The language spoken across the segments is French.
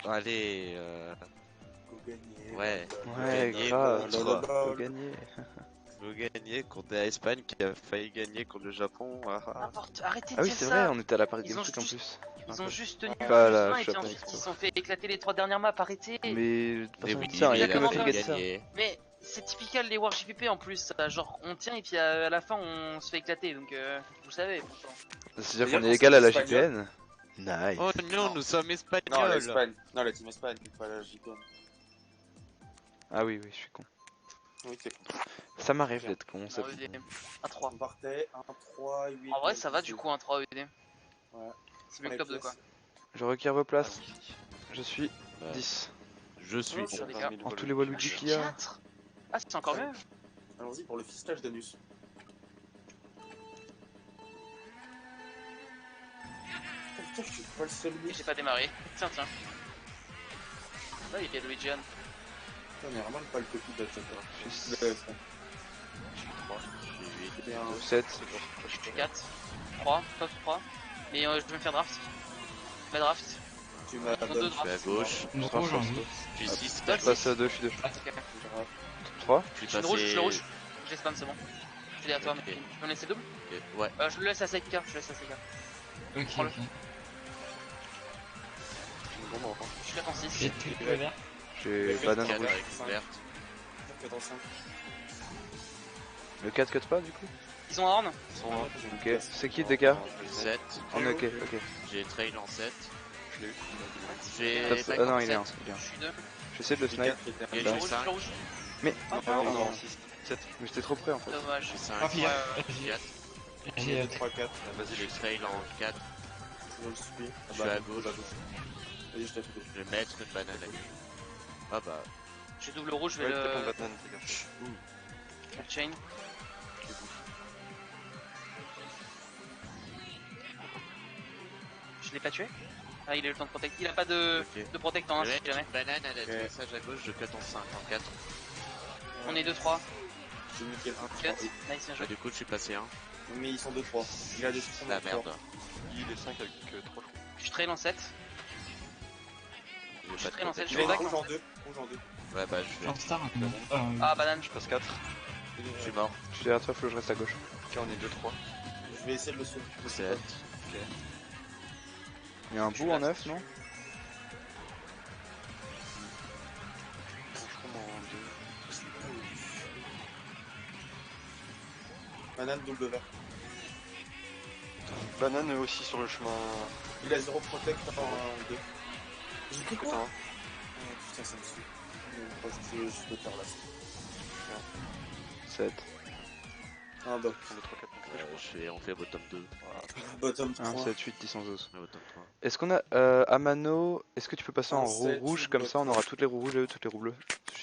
Allez, Go gagner. ouais. Ouais, Gagner grave, contre. faut gagner. Faut gagner contre l'Espagne qui a failli gagner contre le Japon. N'importe, arrêtez de Ah oui, dire c'est vrai, ça. on était à la Paris Ils Games ont Week en juste- plus. Ils ont juste tenu Pas plus la 1 et puis Japan ensuite ils Expo. se sont fait éclater les 3 dernières maps, arrêtez. Mais Mais personne oui, dit ça, il y a mais que il a Meuf qui Exactement dit ça. gagné. Mais c'est typical des War JPP en plus, ça. Genre on tient et puis à la fin on se fait éclater, donc vous savez pourtant. C'est-à-dire C'est-à-dire qu'on est qu'on égal à la s'est JPN. Nice. Oh non, nous sommes Non, espagnols. l'Espagne. Non, la team Espagne, pas la JPN. Ah oui, oui, je suis con. Oui, c'est con. Ça m'arrive d'être con, ça. Bon, ED, 1-3. On partait 1, 3, 8. En vrai ça va du coup 1-3 ED. Ouais. C'est mieux que top 2 quoi. Je requiers vos places. Je suis Bah, 10. Je suis Oh, bon. sur les gars. En tous les Waluigi qu'il y a. 4. Ah c'est encore mieux. Allons-y pour le fistage d'anus. Putain, je suis pas le seul Et mec. j'ai pas démarré. Tiens. Là il y a Luigi. Putain, on est vraiment pas le copie de la Joker. Je suis Le F1. J'ai 8. 7. J'ai 4. 3. Top 3. Et je vais me faire draft. La draft. Tu m'as Ils ont donné. deux Je suis à drafts. gauche. Une rouge en vie. Je suis 6. Toi, Je passe à 2, je suis 2. Ah, ok. 3. Je suis Je suis une rouge, je suis passé. rouge. Je les spam, c'est bon. Je l'ai à toi, Ok. mais tu peux me laisser double? Ouais. Je le laisse à Seika, Ok, Prends-le. ok. Je suis 4 en 6. J'ai triple vert. J'ai banane 4 rouge. avec verte. 4 en 5. Le 4 cut pas du coup. Ils sont en horn. Ok. C'est qui le dégât 7. On est ok, ok. J'ai trail en 7. Je l'ai eu. J'ai. Top- Ah non, il est 1. Je suis 2. J'essaie de le snipe. Et Je j'ai suis rouge, 5. rouge. Mais. Ah, Non, pardon. non. 7. Mais j'étais trop près en fait. Dommage. J'ai 5. Ah, puis, Ouais, 4. J'ai 3, 4. Vas-y, j'ai trail en 4. Je le suis. Je suis à gauche. Vas-y, je t'ai fait. Je vais mettre une banane à gauche. Ah bah. J'ai double rouge, je vais le chain. Je l'ai pas tué. Ah, il a eu le temps de protect. Il a pas de protect en 1 Je vais si mettre jamais. une banane à l'atterrissage à gauche, je cut en 5, en 4. On est 2-3. J'ai niqué un Cut. Nice, bien Bah, joué. du coup, je suis passé 1. Mais ils sont 2-3. Il a des choses La merde. Il est 5 avec 3. Je suis trail en 7. J'ai Je pas traîne en de tête, Il je a vais une back. rouge en 2. Rouge en 2. Ouais, bah, je vais. Jumpstar. Ah, banane. Je passe 4. Je suis mort. Je suis derrière toi, faut que je reste à gauche. Ok, on est 2-3. Je vais essayer de le suivre. 7. Il y a un bout en 9, non Banane double vert. Banane aussi sur le chemin. Il a 0 protect en 2. J'ai pris quoi? Putain. Oh, putain, ça me suit. Je peux faire là. 7. Un doc. On est 3-4. On fait bottom 2. Bottom 1, 3. 7, 8, 10 en 12. Ouais, bottom 3. Est-ce qu'on a Amano, est-ce que tu peux passer en Un roue 7, rouge une comme botte. ça on aura toutes les roues rouges et eux toutes les roues bleues.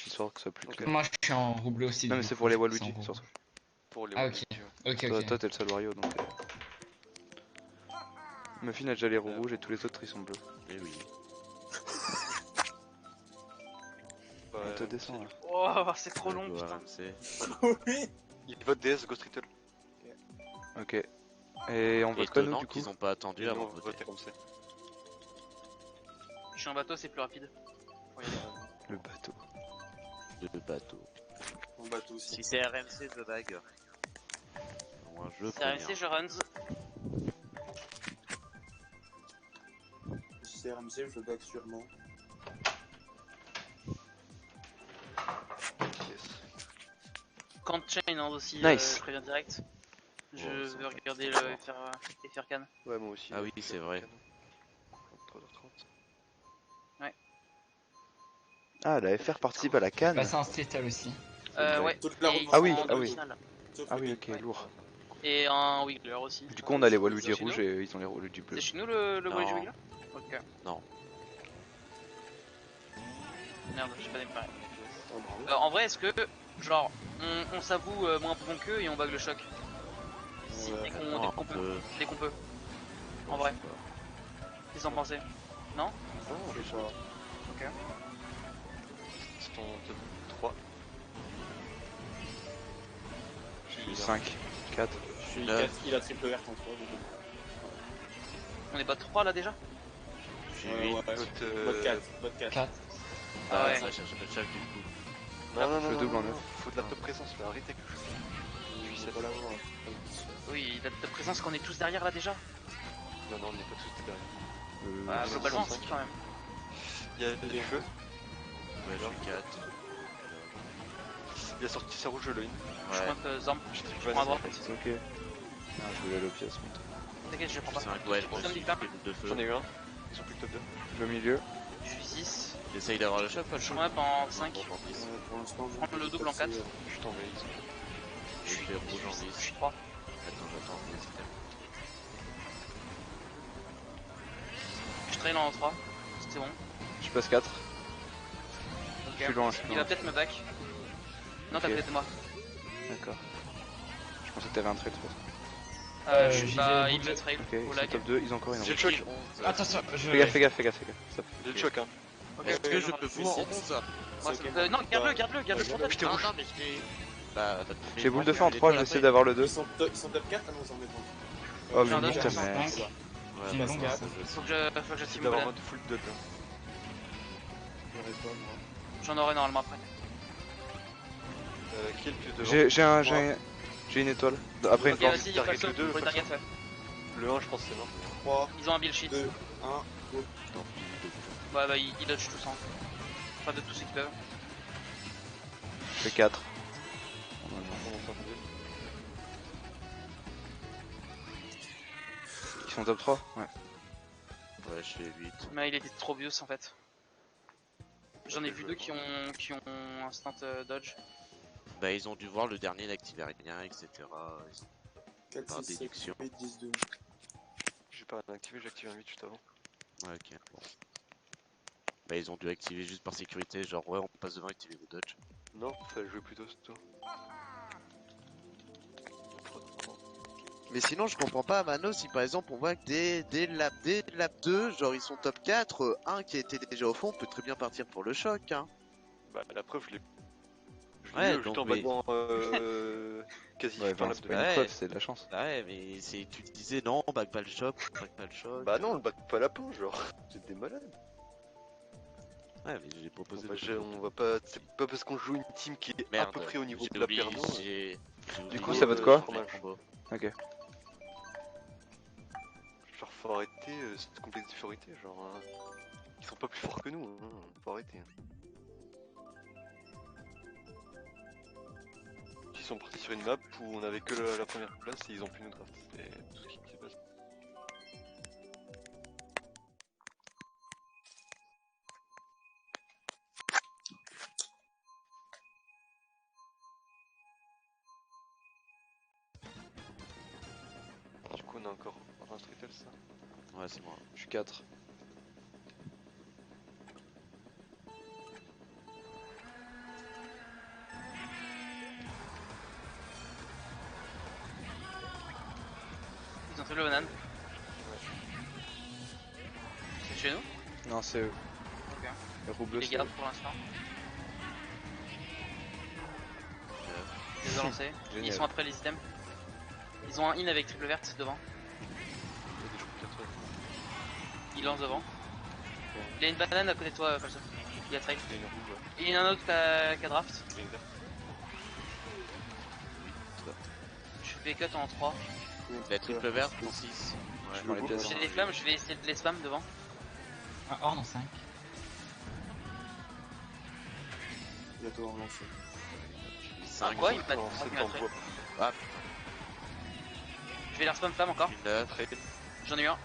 Histoire que ça soit plus clair. Moi je suis en roue bleu aussi. Non mais du c'est coup, pour les je Waluigi passe en roue. surtout. Pour les Ah, Waluigi, ouais. Ok, Toi ok. t'es le seul Wario donc. Muffin a déjà les roues rouges et tous les autres ils sont bleus. Mais oui. Bah, On te descend là. Oh, c'est trop long, Go putain. RMC. Oui. Il vote DS, Ghost Riddle. Ok. Et on vote quoi nous Étonnant du coup qu'ils ont pas attendu Et nous, avant on de vote voter. RMC. Je suis en bateau, c'est plus rapide. Le bateau. Le bateau. On bateau aussi. Si c'est RMC, je bag. Moi, je C'est RMC, je runs. Si c'est RMC, je back sûrement. Yes. Quand chain hein, aussi, Nice. je préviens direct. Je Oh, ça veux fait regarder trop le fort. FR Can. Ouais, moi aussi. Ah oui, c'est vrai. 3h30. Ah la FR participe à la canne. Bah, c'est un streetal aussi. Ouais. Toute la Et route ils Ah sont oui, en ah oui. demi-finale. Sauf Ah le oui game. ok lourd. Et un Wiggler aussi. Du coup on a les c'est Waluigi chez rouges nous et ils ont les Waluigi bleus. C'est chez nous le Non. Waluigi Wiggler? Ok. Non. Merde, j'ai pas démarré. Oh, bravo. En vrai, est-ce que, genre, on s'avoue moins bon qu'eux et on bug le choc si, dès Non, qu'on on peut. peut. Dès qu'on peut. En vrai. Qu'est-ce que vous en pensez? Non? Non, je sais pas. Ok. C'est ton top 3. Je suis 5, 4. Je suis Neuf. 4, il a triple verte en 3. On est pas 3 là déjà? J'ai Ouais, 8. ouais. Mode 4. Mode 4. 4. Ah ouais. Ça va chercher le chef du coup. Je double en neuf. Faut de la top présence, là, arrêtez que je Je sais pas l'avoir. Oui, la présence qu'on est tous derrière là déjà. Non, non, on n'est pas tous derrière. Bah, je globalement, suis si quand même. Il y a du feu, Ouais, je suis 4. il y a sorti sa rouge le in. Je Ouais. prends Zamp, Je je prends à droite. C'est ok. Ah, je voulais aller aux pièces. T'inquiète, je prends pas. 5, ouais, je Personne pense dit que pas. j'ai boule de feu. J'en ai eu un, ils sont plus que top 2. Le milieu. Je suis 6. J'essaye d'avoir le chef, pas le Je chef. prends up en 5. En 10. Pour l'instant, Prends le double en 4. Je suis tombé, ils sont. Je fais rouge en 10. Je suis 3. J'attends, les items. Je traîne en 3. C'est bon. Je passe 4. Ok. Je suis loin, je suis Il loin. va peut-être me back. Non, t'as Ok. peut-être moi. D'accord. Je pensais que t'avais un trail trop. Je suis pas. Il me trail. Ok, ils Au sont lag. top 2, ils ont encore une J'ai roue. le choc, Attention, je. Fais gaffe, fais gaffe, fais gaffe, fais gaffe. Stop. j'ai le choc, hein. Ok, Est-ce que je ok, peux je vous en vais 11? Moi, ça- non, garde-le, pour toi. J'étais Non, rouge. non, mais j'ai. Bah, J'ai boule de feu en 3, je vais essayer d'avoir le 2. Ils sont top 4, nous en mettons. Oh, J'en mais donne putain, 5. mais. Cinq. Ouais, J'ai bah, une longue, ça, hein. ça, je sais. Faut que je J'essaie team d'avoir Bolan. mode full dub là. J'aurais pas, moi. J'en aurai normalement après. Qui est le plus devant? J'ai une étoile. Après une Ok, planche. vas-y, Target flash le deux, pour les flash targets, ouais. Le 1, je pense que c'est mort. 3, Ils ont un build sheet. 2, 1, go. Ouais, bah, ils dodge tous, hein. Enfin, de tous ceux qui peuvent. Je fais 4. On entend mieux. Ils sont top 3? Ouais. Ouais, je fais 8. Mais il était trop vieux en fait. J'en ai vu deux qui ont instant dodge. Bah, ils ont dû voir le dernier n'activer rien, etc. Ils ont 4, Par 6, 7, déduction. 8, 10, 12. J'ai pas activé, j'ai activé un 8 juste avant. Ouais, ok, bon. Bah, ils ont dû activer juste par sécurité, genre, ouais, on passe devant, activer vos dodge. Non, fallait jouer plutôt ce tour. Mais sinon, je comprends pas à Mano si par exemple on voit que dès lap 2, genre ils sont top 4, un qui était déjà au fond peut très bien partir pour le choc, hein. Bah, la preuve, je l'ai. Je Ouais, l'ai eu juste donc, en mais- battant quasi Ouais, fin ben, lap c'est 2. pas une Ouais. preuve, c'est de la chance. Bah ouais, mais c'est, tu disais non, back pas le choc, back pas le choc. Bah non, le bac pas la peau, genre. J'étais malade. Ouais, mais j'ai proposé. On va pas. C'est pas parce qu'on joue une team qui est Merde, à peu près au niveau j'ai de la oublié, Perno. j'ai oublié, coup, ça vote quoi le combo. Ok. Genre, faut arrêter cette complexe d'infériorité, genre. Ils sont pas plus forts que nous, hein. Faut arrêter. Ils sont partis sur une map où on avait que la première place et ils ont pu nous draft. C'est tout ce qui s'est passé. Du coup, on a encore un Stritel, ça. Ouais, c'est moi. Je suis 4. Ils ont fait le banane. C'est chez nous. Non, c'est eux. Ok. Le roue Ils bleu, les c'est gardent eux. pour l'instant. Ils les ont lancés. Génial. Ils sont après les items. Ils ont un in avec triple verte devant. Il y a des choses qui attrapent. Ils lancent devant. Il y a une banane à côté de toi, Falso. Il y a trail. Il y a une rouge, ouais. Et il y en a un autre qui a draft. Il y a une verte. Je fais cut en 3. La triple verte en 6. Je prends les pièces. J'ai des flammes, je vais essayer de les spam devant. Un horn en 5. Bientôt relancé. 5. Quoi il m'a Non, c'est en trail. bois. Ah, Je vais leur spam flamme encore. putain, 9. J'en ai eu un.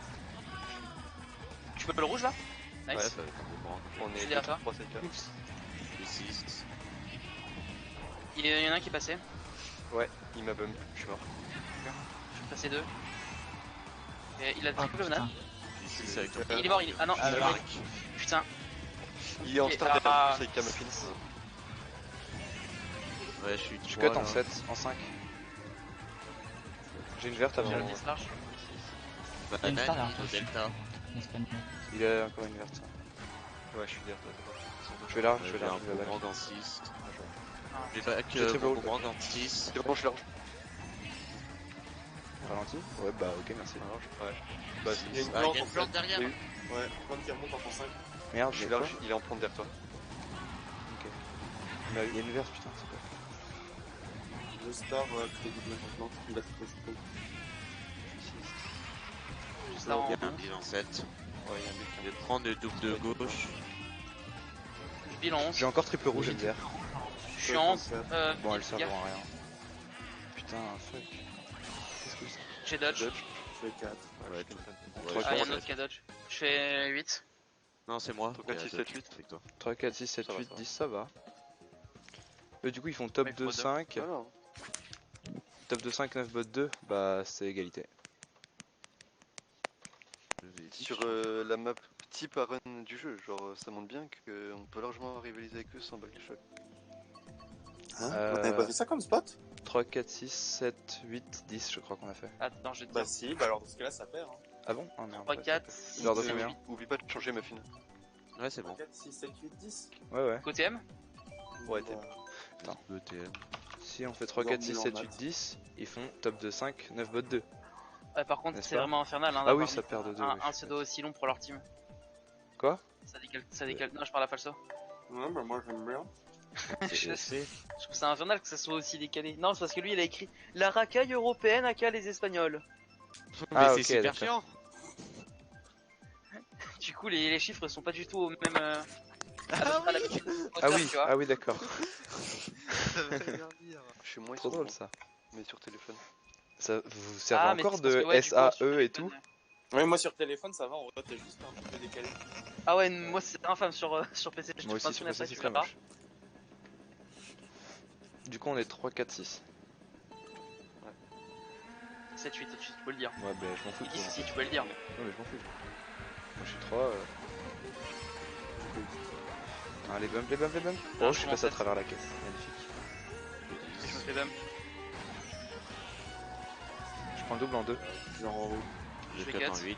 Tu peux le rouge là? Ouais, Nice. ça va être un moment. On Je est suis derrière toi. 3 7 Oups. Je suis 6. Il y en a un qui est passé. Ouais, il m'a bump, je suis mort. Je suis passé 2. Et il a Ah triple banane. Je suis 6 avec toi. Et il est mort, ah non, Ah, il est là. mort. Putain. Il est en Ok, start ah. avec Kamafin. Ouais, je suis Je 3, cut en 7, en 5. J'ai une verte J'ai avant. le discharge. Il y a une star Banane, derrière toi, je suis. Delta. Espagnol. Il a encore une verte. Ouais, je suis derrière toi, d'abord. Je vais là, Je je vais vais là, un je vais là. boomerang en 6. Ah. Je vais back J'ai triple mon ult. boomerang en 6. C'est bon, je l'ai rangé. Ralenti? Ouais, bah ok, merci. Ouais. Bah, il y a une Ah, il y a plante une en fait. plante derrière. Il y a eu- Ouais, plante qui remonte en point 5. Merde, Je j'ai suis là, quoi il est en plante derrière toi. Ok. Il y a une verse, putain, c'est pas. Le star, crédit de maintenant. Il a fait quoi? Juste là en Il y a un bon. bilan 7. Ouais, il y a un mec Je vais prendre le double de gauche. Bilan 11. J'ai encore triple rouge MDR. Je suis en. Bon, elle gaffe. sert à rien. Putain, fuck. Qu'est-ce que c'est? J'ai dodge. Je fais 4. Ouais, Trois, Ah, il y a quatre, un autre qui a dodge. Je fais 8. Non, c'est moi. Toi, 4, 6, 7, 8. Avec toi. 3, 4, 6, 7, Ça va, 8, ça va. 10, ça va. Du coup, ils font top Ouais, 2, bot 5. Voilà. Top 2, 5, 9, bot 2. Bah, c'est égalité. Sur la map type arène du jeu, genre ça montre bien qu'on peut largement rivaliser avec eux sans back choc. Hein On avait pas fait ça comme spot? 3, 4, 6, 7, 8, 10, je crois qu'on a fait. Attends, je vais te Bah dire. si, bah alors dans ce cas-là ça perd. Hein. Ah bon? Ah merde. 3, 4, Il leur donne combien? Oublie pas de changer Muffin. Ouais, c'est bon. 4, 6, 7, 8, 10. Ouais, ouais. côté M. Ouais, t'es Attends. ETM. Si on fait 3, 4, 6, 7, 8, 10, ils font top 2, 5, 9, bot 2. Ouais, par contre, N'est-ce c'est pas? vraiment infernal. Hein, Ah oui, d'avoir ça mis perd de 2. un pseudo aussi long pour leur team. Quoi? Ça décale. Non, je parle à Falso. Ouais, bah moi j'aime bien. Je trouve ça infernal que ça soit aussi décalé. Non, c'est parce que lui il a écrit la racaille européenne à les Espagnols. Mais Ah, c'est ok, super d'accord. chiant. Du coup, les chiffres sont pas du tout au même. Ah à la oui. même Ah hauteur, oui, tu vois. ah oui, d'accord. Ça veut rien dire. Chez moi, ils Trop sont drôle bons, ça. mais sur téléphone. Ça vous servez Ah, mais encore c'est parce de que, ouais, du coup, sur SAE et téléphone, tout? Ouais, moi sur téléphone ça va, on voit t'es juste un petit peu décalé. Ah ouais, moi c'est infâme sur PC. Je Moi te ferai un aussi sur screen PC après, c'est tu très verras. moche. Du coup on est 3, 4, 6. 7, 8, tu peux le dire. Ouais bah je m'en fous de Il dit toi. si, tu peux le dire. Non mais je m'en fous. Moi je suis 3. Ah les bumps, les bumps, les bumps. Non, Oh je je suis commence passé à à- travers la caisse. Magnifique. Je me fais bump. Je prends le double en 2. Genre en haut. Je fais cut en 4. 8.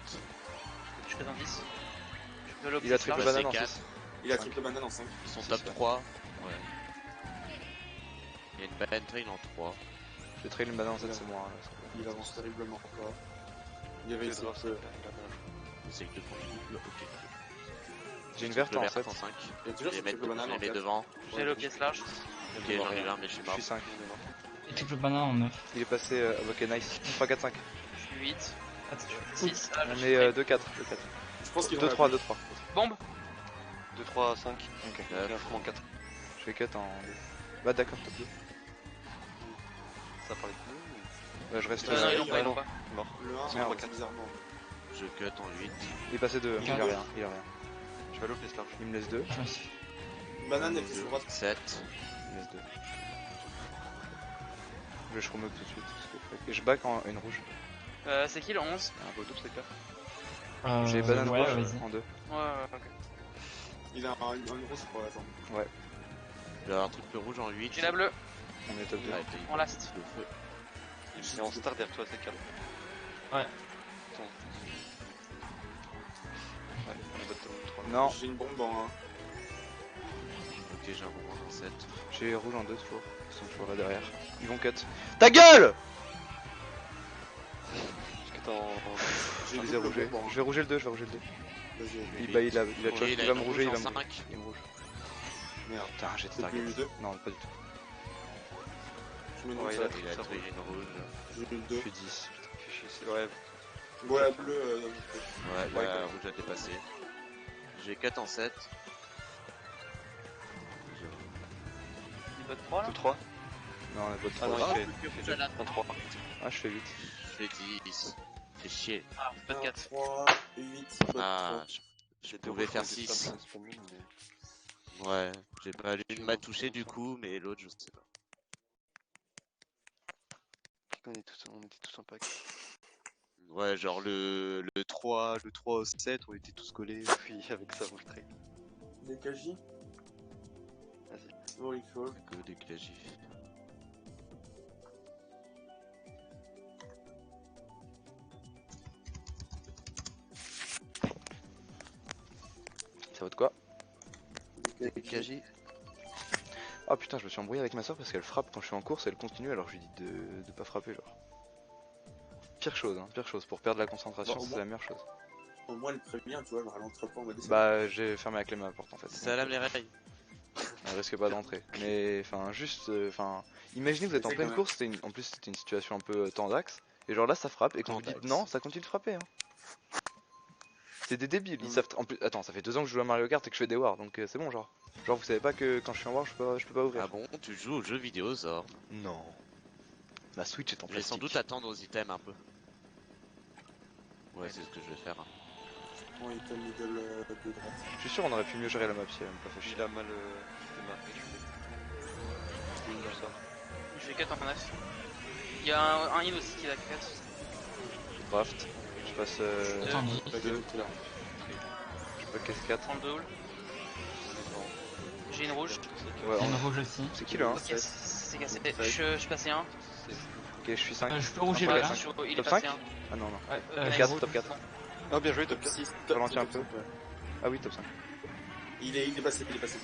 Je fais un 10. Je fais l'optique Il a triple large. banane c'est en 4. 6. Il a triple banane en 5. Ils sont Six, top ouais. 3. Ouais. Il y a une banane train en 3. Je vais trail une banane en 7 c'est moi. Là, Il avance terriblement pas. Il Le réussit. draft, c'est C'est que de prendre le double. Ok. J'ai une verte en 7. 5. Il y a toujours Je ce vais triple banane en les 4. devant. J'ai l'optique large. Ok, j'en ai un, mais je suis Je mort. suis 5. Et triple banane en 9. Il est passé. Ok nice. 3, 4, 5. Je suis 8. Attends, 6. Ah, On je est suis 2, 4. 2, 4. Je pense qu'il 2, 3, 2, 3. Bombe. 2, 3, 5. Ok. Il y a un fond en 4. Je vais cut en 2. Bah d'accord, top 2. Ça parlait de nous Bah je reste. Non, ils l'ont il pas, ils est l'ont pas. mort. Le 1, Merde. on voit bizarrement. Je cut en 8. Il est passé 2. Il a Quatre. rien. Il a rien. Je vais aller au place large. Il me laisse 2. Je me suis. Banane elle fait sur droite. 7. Il me laisse 2. Je remove tout de suite. Parce que fuck. Et je back en une rouge. C'est qui le 11? Il y a un beau double, c'est clair. Euh, J'ai banane ouais, rouge vas-y. en 2. Ouais, ok. Il a un rouge pour la jambe. Je vais avoir triple rouge en 8. J'ai la bleue. On est top 2. Ouais, En last. le feu. Et en star derrière toi, c'est calme. Ouais. Attends. Ouais, on est bottom 3. Non, J'ai une bombe en 1. Ok, j'ai un moment en 7. j'ai rouge en 2 toujours. Ils sont toujours là derrière. Ils vont cut. Ta gueule! Parce que t'es en. Je les ai rougés. Je vais rouger le 2, je vais rouger le 2. Vas-y, Il a choc, il va me rouger, il va me rouger. 5. Il me rouge. merde. Putain, j'ai C'est target. plus 2. Non, pas du tout. Je me demande Ouais, ça. il Il a trouvé une rouge. J'ai eu le Je 2. suis 10. Fais chier, c'est le rêve. Bon, la bleue. Ouais, Ouais, la rouge a dépassé. J'ai 4 en 7. Il vote 3 là. 2, 3. Non, on a pas de Ah non, 3. il fait J'ai la 23. Ah, je fais 8. Je fais 10. Fais chier. Ah, vote 4. 3, 8, Ah, je J'ai pouvais faire 6. Ouais, j'ai pas l'une m'a touché du coup, mais l'autre je sais pas. On était tous en pack. Ouais, genre le 3 au 7, on était tous collés. Oui, avec ça, vous le trade. Des KJ. Vas-y. Holy fuck. Que des clagifs. Ça vote quoi? Des KJ. Oh putain, je me suis embrouillé avec ma soeur parce qu'elle frappe quand je suis en course et elle continue alors je lui dis de pas frapper genre. Pire chose, hein, pire chose. Pour perdre la concentration, Bon, c'est la meilleure chose. Au moins, elle prévient, tu vois, elle rentre pas en mode. Bah, j'ai fermé la clé de ma porte en fait. Salam les rails. Elle risque pas d'entrer. Mais enfin, juste, enfin, imaginez vous êtes en Essaye pleine quand même. course, en plus c'était une situation un peu tendax, et genre là ça frappe, et quand vous dites Tendax. non, ça continue de frapper. Hein. C'est des débiles, ils savent. En plus, attends, ça fait 2 ans que je joue à Mario Kart et que je fais des wars, donc c'est bon, genre. Genre, vous savez pas que quand je suis en war, je peux pas ouvrir. Ah bon, tu joues aux jeux vidéo, Zor. Non. Ma Switch est en Je vais sans plastique. doute attendre aux items un peu. Ouais, c'est ce que je vais faire. Bon, il te middle de droite. Je suis sûr on aurait pu mieux gérer la map si elle me pas fait chier. Il a mal démarré, je sais. Je vais cut en 9. Il y a un heal aussi qui va cut. Je draft. Je passe. Attends, Pas de tout là. Je passe caisse 4. 32 houle. J'ai une rouge. Ouais, il y a une rouge aussi. c'est qui le 1? Ok, c'est cassé. Je suis passé un. Ok, je suis 5. Je peux rouger Ouais, là. cinq. Il est Top passé 5? un. Ah non, non. Ouais, Top 4, top 4. Ah, bien joué, top Top 4. 6, Ralentis un peu. Ah oui, top 5. Il est passé, il est passé.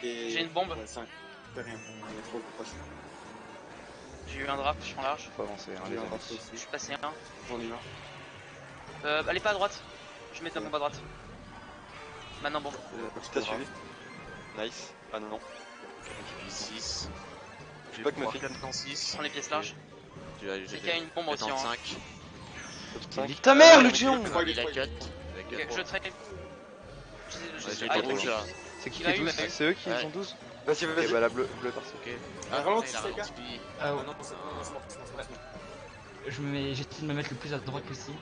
J'ai une bombe. Ouais, 5. Fais rien, on est trop proche. J'ai eu un draft, je prends large. Faut avancer, hein, J'ai les un amis. draft Je aussi. suis passé un. J'en ai Allez pas à droite. Je mets ta bombe à droite. Maintenant bombe. T'as suivi? Nice. Ah non, non. 6. J'ai Bug me 3, fait. 4 dans 6. Prends les pièces larges. Tu as C'est qu'il y a une bombe aussi en. 5. Top 5. Nique ta mère, Lucian! Il a cut. Ok, je traîne. J'ai Ah, des il est rouges là. C'est qui Il a qui est eu, 12? il a eu. C'est eux qui Ouais. ont 12? Vas-y, Ok, vas-y. bah la bleue partie. Ok. Ah, ralenti, il a c'est le cas. ralenti. Ah, Non, non, c'est mort. j'essaie de me mettre le plus à droite possible.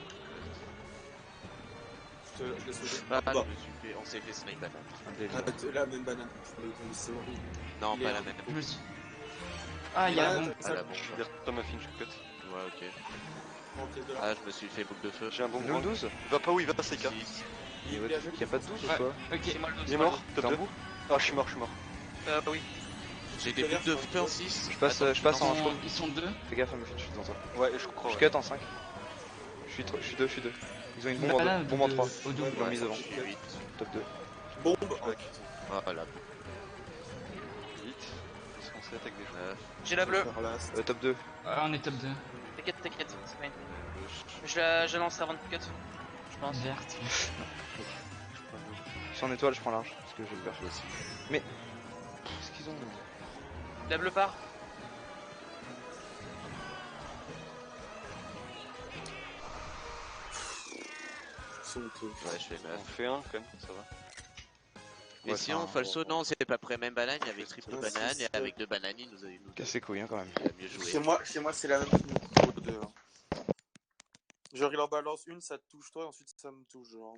Je te laisse sauver. Ah, Bah, je me suis fait... On s'est fait sniper. Un délire. la même banane. C'est horrible. Non, Il pas est- la même. Je me suis. Ah, il y a la bombe. Ah, la bombe. Je vais retourner ma fine, je cut. Ouais, ok. Ok, de là. Ah, je me suis fait boucle de feu. J'ai un bon Le 12? Va pas où il va, c'est K. 6. Mais what the fuck, y'a pas de 12 ou Ouais. quoi? Ok. C'est moi le 12. Il est mort, T'es top en 2. bout? Ah, je suis mort. Oui. J'ai des boucles de feu en 6. Je passe en chaud. Ils sont deux. Fais gaffe à mes filles, je suis devant toi. Ouais, je crois. Je Ouais. cut en 5. Je suis 2. Ils ont une bombe en Banane 2. Bombe en de- 3. au double. Ils l'ont mise devant. Je suis 8. Top 2. Bombe. Ouais. Voilà. 8. Parce qu'on s'attaque des gens. 9. J'ai la bleue. Top 2. Ah, on est top 2. T'inquiète, c'est pas une. Je lance avant de cut. Je pense. Verte. Je suis en étoile, je prends large. Parce que j'ai peur. aussi. Qu'est-ce qu'ils ont? La bleue part. Ouais, je fais 9. On fait un quand même, ça va. Mais Ouais, sinon, enfin, falso, non, c'est pas près même banane. Il y avait triple Ouais, banane c'est- et avec deux bananes, il nous a Casse les couilles, hein, quand même. il a mieux joué. Chez moi, c'est la même chose aux deux. Hein. Genre, il en balance une, ça te touche toi, ensuite ça me touche. Genre.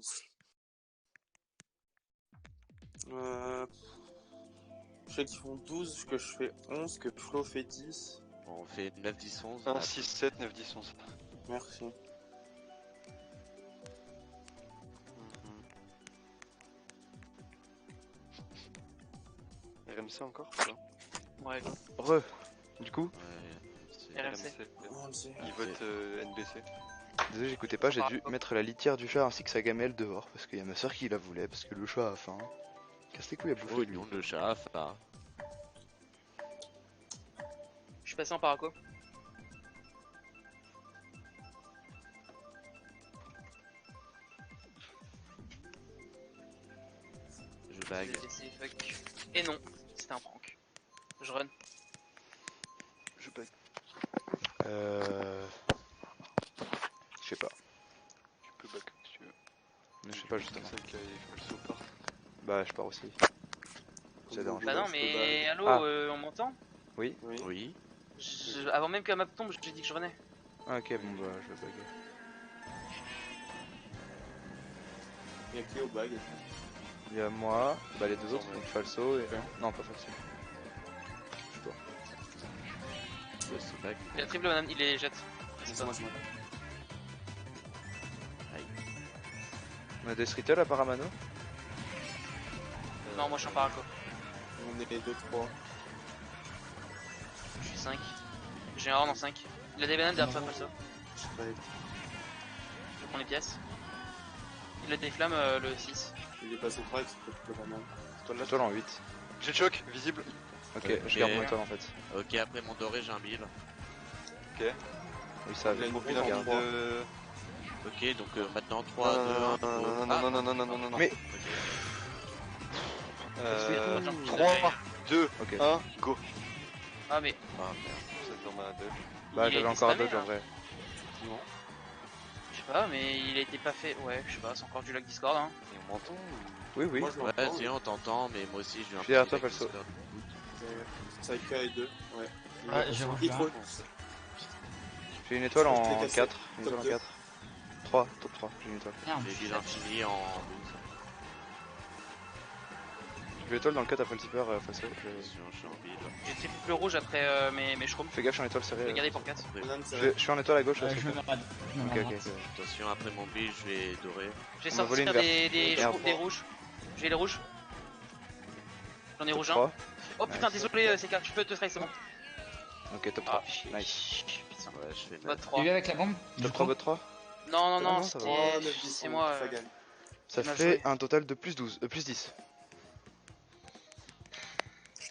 Je sais qu'ils font 12, que je fais 11, que Flo fait 10. On fait 9, 10, 11. 1, 6, 7, 9, 10, 11. Merci. RMC encore? Ouais, go. Re. Du coup, Ouais, RMC. Oh, on le sait. Il vote NBC. désolé, j'écoutais pas, j'ai dû mettre la litière du chat ainsi que sa gamelle dehors. Parce qu'il y a ma soeur qui la voulait, parce que le chat a faim. Casse les couilles à bouffer. Oh, lui. non, le chat, enfin. Je suis passé en paraco. Je bague. Je vais laisser fuck. Et non, c'était un prank. Je run. Je back. Je sais pas. Tu peux back si tu veux. Mais je sais pas justement. C'est qu'il y a falso part. Bah, je pars aussi. Ça dérange Bah pas. non, mais allô, Ah. on m'entend? Oui. Oui. Avant même que la map tombe, j'ai dit que je renais. Ah, ok, bon, bah, je vais baguer. Il y a qui au bag? Il y a moi, bah, les deux Non, autres, mais- donc Falso et. Non, pas Falso. Je sais pas. Ouais, c'est bague. Il a triple banane, il les jette. C'est moi, c'est moi. On a des Streetel à Paramano? Non, moi je suis en paraco. On est les 2-3. Je suis 5. J'ai un horn en 5. Il a des bananes derrière toi, pas ça. Je sais pas, Je prends les pièces. Il a des flammes, le 6. il est passé 3 avec le banane. Étoile en 8. J'ai choc, visible. Ok, Ouais, je garde mais- mon étoile en fait. Ok, après mon doré, j'ai un bill. Oui, ça Il a une avait grosse beaucoup Il a de envie garde. de. Ok, donc maintenant 3, 2, 1. Non, non, non, non, non, non, non, non. Mais- 3, 2, Ok. 1, go. Ah, mais. Ah merde. C'est dans ma dodge. Bah il j'avais a encore un été dodge spammé, en vrai. Non. Je sais pas, mais il a été pas fait. Ouais, je sais pas, c'est encore du lag Discord. Hein. Et on m'entend ou... Oui, oui. Moi je Ouais, l'entends. si on t'entend, mais moi aussi j'ai un Je suis derrière petit toi, lag Falso. Discord. Saika et 2. Ouais. Ah, j'ai Il rejoint. faut- J'ai une étoile Je en l'ai cassé. 4. Une Top étoile en 2. 4. 3, top 3, j'ai une étoile. Merde, J'ai je vu suis l'infini en 12. Je vais étoile dans le 4 après le tipper, Falso. Je suis en bide. J'ai triple rouge après mes shrooms. Fais gaffe, je suis en étoile Je serrée. vais garder pour 4. Banane, c'est Je suis en étoile à gauche. Je me mets à je me mets à Ok, droite. Attention, après mon bide, je vais dorer. Je vais On m'a volé sortir une des verte. des rouges. J'ai les rouges. J'en ai rouge 1. 3. Oh putain, Nice. désolé, CK, tu peux te strike, c'est bon. Ok, top Ah, 3. chier. Nice. Putain. Ouais, je fais Bot 9. 3. T'es eu avec la bombe du Top coup 3, bot 3. Non, non, non, non, ça va. Oh, c'était. 9, 10, C'est moi. ça gagne. Ça Bien fait joué. un total de plus 12, plus 10.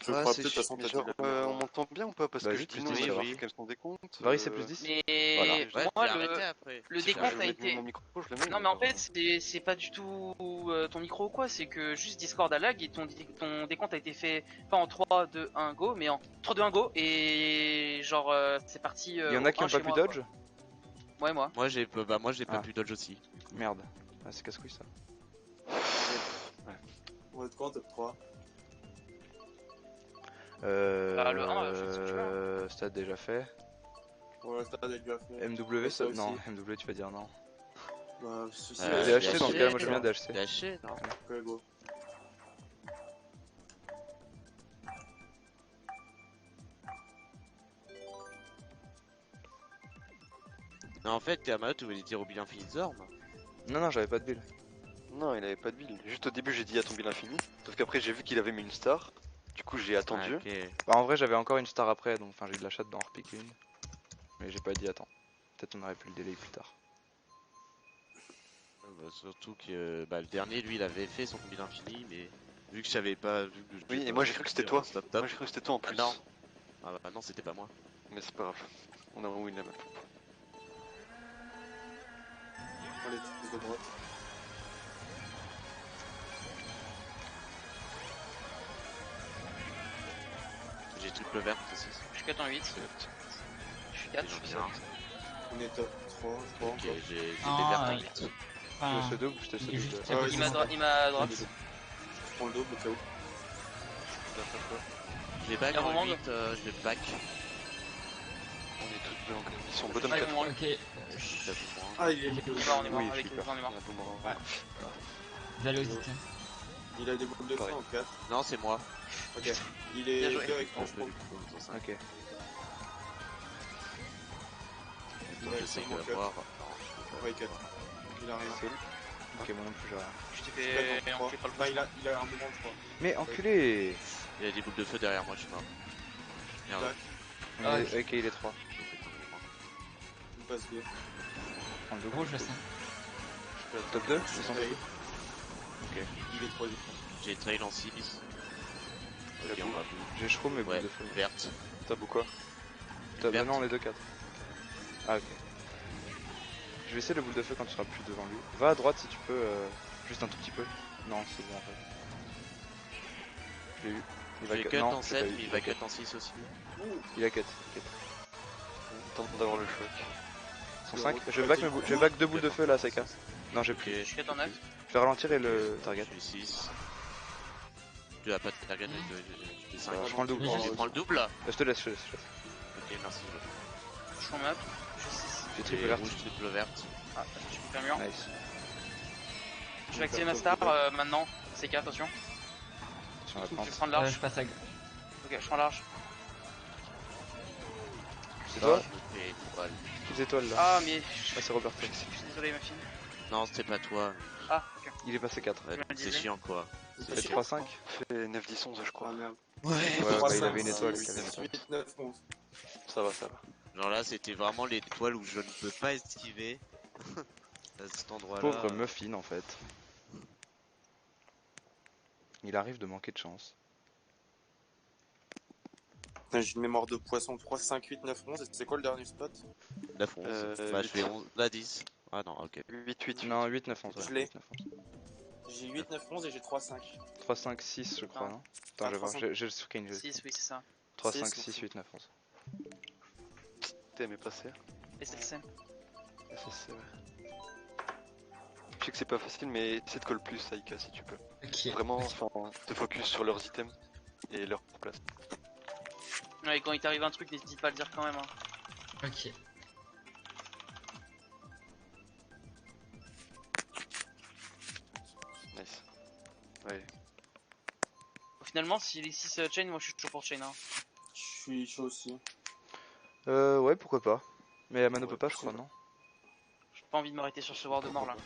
Je te crois plus, de toute façon, t'as dit genre, la dernière on fois. m'entend bien ou pas? Parce Bah, que juste Dino, plus il 10, a ça va. fait quand même son décompte. Varie, c'est plus 10. Mais Voilà. Ouais, moi, je vais arrêter après. le Si je décompte veux a mettre été. mon micro, je le mets. Non, mais en genre, fait, c'est pas du tout ton micro ou quoi, c'est que juste Discord a lag et ton décompte a été fait pas en 3, 2, 1, go, mais en 3, 2, 1, go, et genre c'est parti. Il y en a qui ont pas pu dodge. Ouais, moi. Moi j'ai pas Ah. pu dodge aussi. Merde. Ah, c'est casse-couille ça. On va être quoi en top 3? Bah, le 1, je sais pas, tu vois. Stade déjà fait. Ouais, t'as déjà fait. MW, Ça aussi. non, MW, tu vas dire non. Bah, si, si, DHC, dans ce cas, moi je bien viens DHC. DHC, non. Ok, go. Non, en fait, Yamato, tu voulais dire au bilan fini Zorm. Non, non, j'avais pas de build. Non, il avait pas de build. Juste au début, j'ai dit à tomber l'infini. Sauf qu'après, j'ai vu qu'il avait mis une star. Du coup, j'ai attendu. Ah, ok. Bah, en vrai, j'avais encore une star après, donc enfin, j'ai eu de la chatte d'en repiquer une. Mais j'ai pas dit attends. Peut-être on aurait pu le délai plus tard. Bah, surtout que le dernier, lui, il avait fait son bilan infini, mais vu que je savais pas. Oui, et moi j'ai cru que c'était toi. Stop, top. Moi j'ai cru que c'était toi en Ah plus. non. Ah bah non, c'était pas moi. Mais c'est pas grave. On a win la map. Allez, tous de droite. J'ai triple verte aussi. Je suis 4 en 8. Je suis 4, je suis 7. On est top 3, je crois. Ok, j'ai des Ah, vertes en ouais. 8. Je te Enfin, ce double, je te ce il est double. juste Ah ouais, Il m'a drop. Je prends le double au cas où. J'ai back Il y a un en moment, 8, je vais back. On est tous blancs. Ils sont bottom Ah, 4. ils vont ok. T'as vu moi. Ah, il est On est mort, on est mort. Oui, Avec je les suis on est mort. Ouais. J'allais aussi. tiens. Il a des boules de feu Pareil. en 4. Non, c'est moi. Ok. Il Bien est joué. 2 avec Je 3, je peux crois. du coup, dans ça. Ok. Il a J'essaie seulement de 4. voir. Ouais, 4. Il a rien. Seul. Ok, moi non plus j'ai rien. Je t'ai 4 fait en 3. enculer par le Enfin, flash. il a un moment, je crois. Mais enculé. Il y a des boules de feu derrière moi, je suis mort. Merde. Back. Ah, Ok, ok, il est 3. Il passe 2. En double. Rouge, je sais. Top 2 ils sont Trail. double. Il est 3 du coup. J'ai trail en 6. Ok, on va bout. J'ai shroom et boule Ouais, de feu. verte. Top ou quoi Top, Verte. non, les deux 4. Ah, ok. Je vais essayer le boule de feu quand tu seras plus devant lui. Va à droite si tu peux, juste un tout petit peu. Non, c'est bon en fait. Je l'ai eu. Il va J'ai cut. cut Non, en je 7, l'ai pas eu. mais il va cut en 6 aussi. Il a cut. Ok. Tente d'avoir le choc. Ils sont 5. Je vais back 2 boules de feu là, CK. Non, j'ai Ok, plus. Je suis 4 en 9. Je vais ralentir et le target. je suis 6. Tu as pas de target, j'ai 5. Je prends le double. Mais Je prends le double là. Je te laisse, je te laisse. Ok, merci. Je suis en map. Je suis 6. J'ai triple Triple verte. rouge, triple verte. Ah, je suis super mûr. Nice. Je vais activer ma star maintenant. CK, attention. Sur la Je plante. vais prendre large. Je passe à. Ok, je prends large. C'est Ça, toi je me fais étoile. Qui les étoiles là Ah, mais Ah, c'est Roberto. je suis désolé, ma fille. Non, c'était pas toi. Ah, ok. Il est passé 4. Ouais, me c'est disais. chiant quoi. Ça fait 3-5. Fait 9, 10, 11, je Ah crois. merde. Ouais. Ouais, bah, il avait une étoile. 6, il avait une étoile. 8, 9, 11. Ça va, ça va. Genre là, c'était vraiment l'étoile où je ne peux pas esquiver. À cet endroit-là. Pauvre Muffin en fait. Il arrive de manquer de chance. J'ai une mémoire de poisson 3, 5, 8, 9, 11. Et c'est quoi le dernier spot? 9, 11. Bah, je 8. fais 11. Là, 10. Ah non, ok. 8-8. Non, 8, 9, 11. Je l'ai. 8, 9, 11. J'ai 8, 9, 11 et j'ai 3, 5. 3, 5, 6, je crois, Non. non? Attends, Ah, je vais voir. 3, 5. J'ai le sur Kane. 6, oui, c'est ça. 3, 6, 5, 6, merci. 8, 9, 11. T'es aimé passer. SLC. SSC, ouais. Je sais que c'est pas facile, mais essaie de call plus, Aika, si tu peux. Ok. Vraiment, enfin, te focus sur leurs items et leur place. Ouais, quand il t'arrive un truc, n'hésite pas à le dire quand même. Hein. Ok. Nice. Ouais. Finalement, s'il est 6 chain, moi je suis chaud pour chain. Hein. Je suis chaud aussi. Ouais, pourquoi pas. Mais Amano Ouais, peut pas, je c'est crois, vrai. non? J'ai pas envie de m'arrêter sur ce war de mort là.